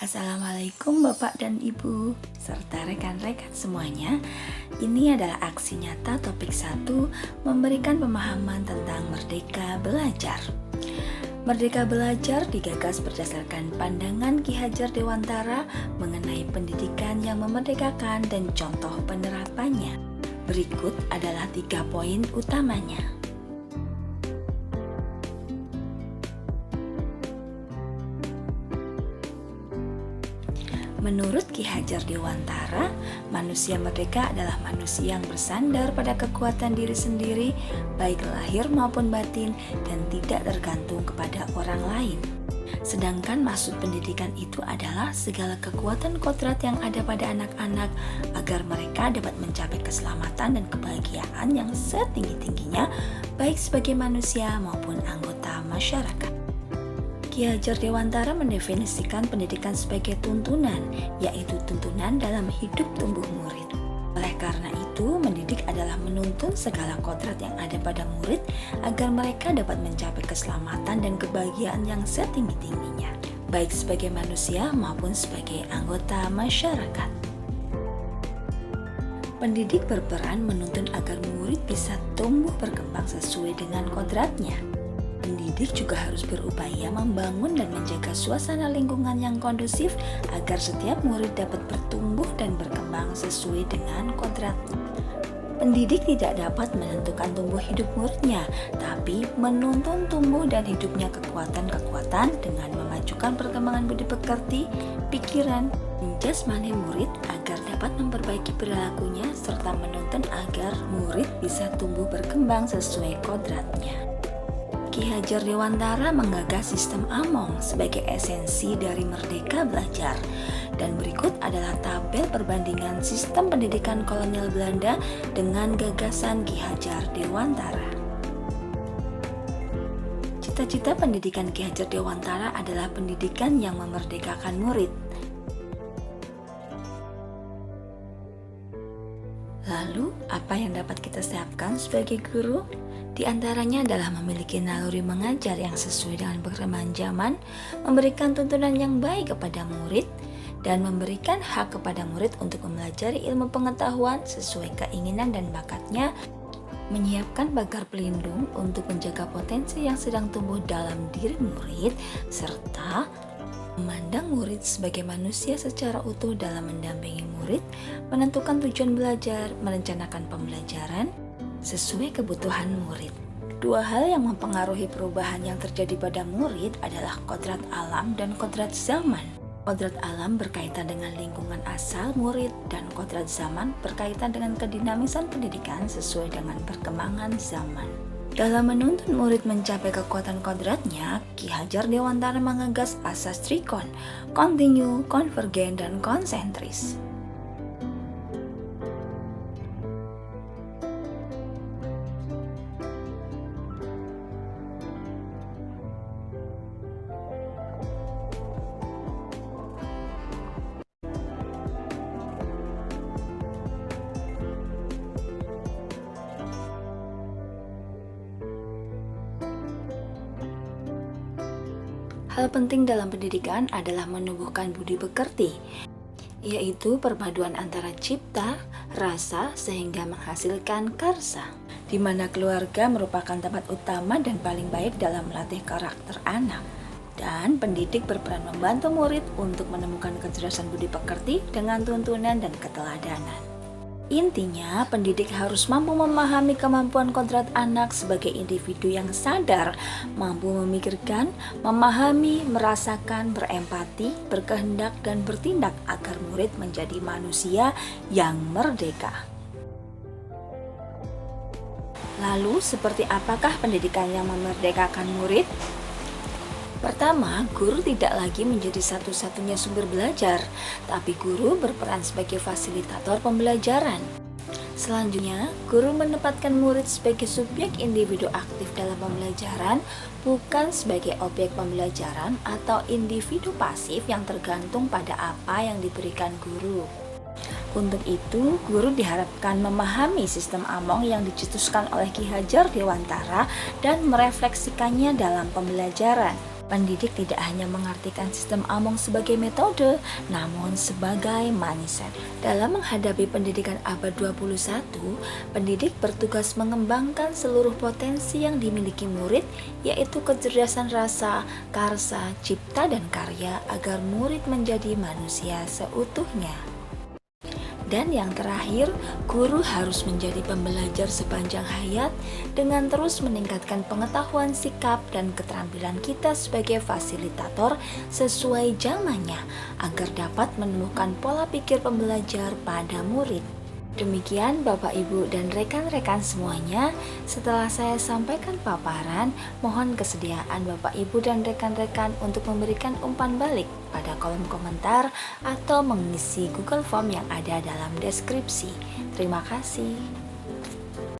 Assalamualaikum Bapak dan Ibu serta rekan-rekan semuanya. Ini adalah aksi nyata topik 1, memberikan pemahaman tentang Merdeka Belajar. Merdeka Belajar digagas berdasarkan pandangan Ki Hajar Dewantara mengenai pendidikan yang memerdekakan dan contoh penerapannya. Berikut adalah 3 poin utamanya. Menurut Ki Hajar Dewantara, manusia merdeka adalah manusia yang bersandar pada kekuatan diri sendiri, baik lahir maupun batin, dan tidak tergantung kepada orang lain. Sedangkan maksud pendidikan itu adalah segala kekuatan kodrat yang ada pada anak-anak agar mereka dapat mencapai keselamatan dan kebahagiaan yang setinggi-tingginya, baik sebagai manusia maupun anggota masyarakat. Ki Hajar Dewantara mendefinisikan pendidikan sebagai tuntunan, yaitu tuntunan dalam hidup tumbuh murid. Oleh karena itu, mendidik adalah menuntun segala kodrat yang ada pada murid agar mereka dapat mencapai keselamatan dan kebahagiaan yang setinggi-tingginya, baik sebagai manusia maupun sebagai anggota masyarakat. Pendidik berperan menuntun agar murid bisa tumbuh berkembang sesuai dengan kodratnya. Pendidik juga harus berupaya membangun dan menjaga suasana lingkungan yang kondusif agar setiap murid dapat bertumbuh dan berkembang sesuai dengan kodratnya. Pendidik tidak dapat menentukan tumbuh hidup muridnya, tapi menuntun tumbuh dan hidupnya kekuatan-kekuatan dengan memajukan perkembangan budi pekerti, pikiran, dan jasmani murid agar dapat memperbaiki perilakunya serta menuntun agar murid bisa tumbuh berkembang sesuai kodratnya. Ki Hajar Dewantara menggagas sistem Among sebagai esensi dari Merdeka Belajar. Dan berikut adalah tabel perbandingan sistem pendidikan kolonial Belanda dengan gagasan Ki Hajar Dewantara. Cita-cita pendidikan Ki Hajar Dewantara adalah pendidikan yang memerdekakan murid. Lalu, apa yang dapat kita siapkan sebagai guru? Di antaranya adalah memiliki naluri mengajar yang sesuai dengan perkembangan zaman, memberikan tuntunan yang baik kepada murid, dan memberikan hak kepada murid untuk mempelajari ilmu pengetahuan sesuai keinginan dan bakatnya, menyiapkan pagar pelindung untuk menjaga potensi yang sedang tumbuh dalam diri murid, serta memandang murid sebagai manusia secara utuh dalam mendampingi murid, menentukan tujuan belajar, merencanakan pembelajaran sesuai kebutuhan murid. 2 hal yang mempengaruhi perubahan yang terjadi pada murid adalah kodrat alam dan kodrat zaman. Kodrat alam berkaitan dengan lingkungan asal murid dan kodrat zaman berkaitan dengan kedinamisan pendidikan sesuai dengan perkembangan zaman. Dalam menuntun murid mencapai kekuatan kodratnya, Ki Hajar Dewantara menggagas asas trikon, kontinu, konvergen, dan konsentris. Hal penting dalam pendidikan adalah menumbuhkan budi pekerti, yaitu perpaduan antara cipta, rasa, sehingga menghasilkan karsa, di mana keluarga merupakan tempat utama dan paling baik dalam melatih karakter anak. Dan pendidik berperan membantu murid untuk menemukan kecerdasan budi pekerti dengan tuntunan dan keteladanan. Intinya, pendidik harus mampu memahami kemampuan kodrat anak sebagai individu yang sadar, mampu memikirkan, memahami, merasakan, berempati, berkehendak, dan bertindak agar murid menjadi manusia yang merdeka. Lalu, seperti apakah pendidikan yang memerdekakan murid? Pertama, guru tidak lagi menjadi satu-satunya sumber belajar, tapi guru berperan sebagai fasilitator pembelajaran. Selanjutnya, guru menempatkan murid sebagai subjek individu aktif dalam pembelajaran, bukan sebagai objek pembelajaran atau individu pasif yang tergantung pada apa yang diberikan guru. Untuk itu, guru diharapkan memahami sistem Among yang dicetuskan oleh Ki Hajar Dewantara dan merefleksikannya dalam pembelajaran. Pendidik tidak hanya mengartikan sistem Among sebagai metode, namun sebagai mindset. Dalam menghadapi pendidikan abad 21, pendidik bertugas mengembangkan seluruh potensi yang dimiliki murid, yaitu kecerdasan rasa, karsa, cipta, dan karya agar murid menjadi manusia seutuhnya. Dan yang terakhir, guru harus menjadi pembelajar sepanjang hayat dengan terus meningkatkan pengetahuan sikap dan keterampilan kita sebagai fasilitator sesuai zamannya agar dapat menemukan pola pikir pembelajar pada murid. Demikian Bapak Ibu dan rekan-rekan semuanya, setelah saya sampaikan paparan, mohon kesediaan Bapak Ibu dan rekan-rekan untuk memberikan umpan balik pada kolom komentar atau mengisi Google Form yang ada dalam deskripsi. Terima kasih.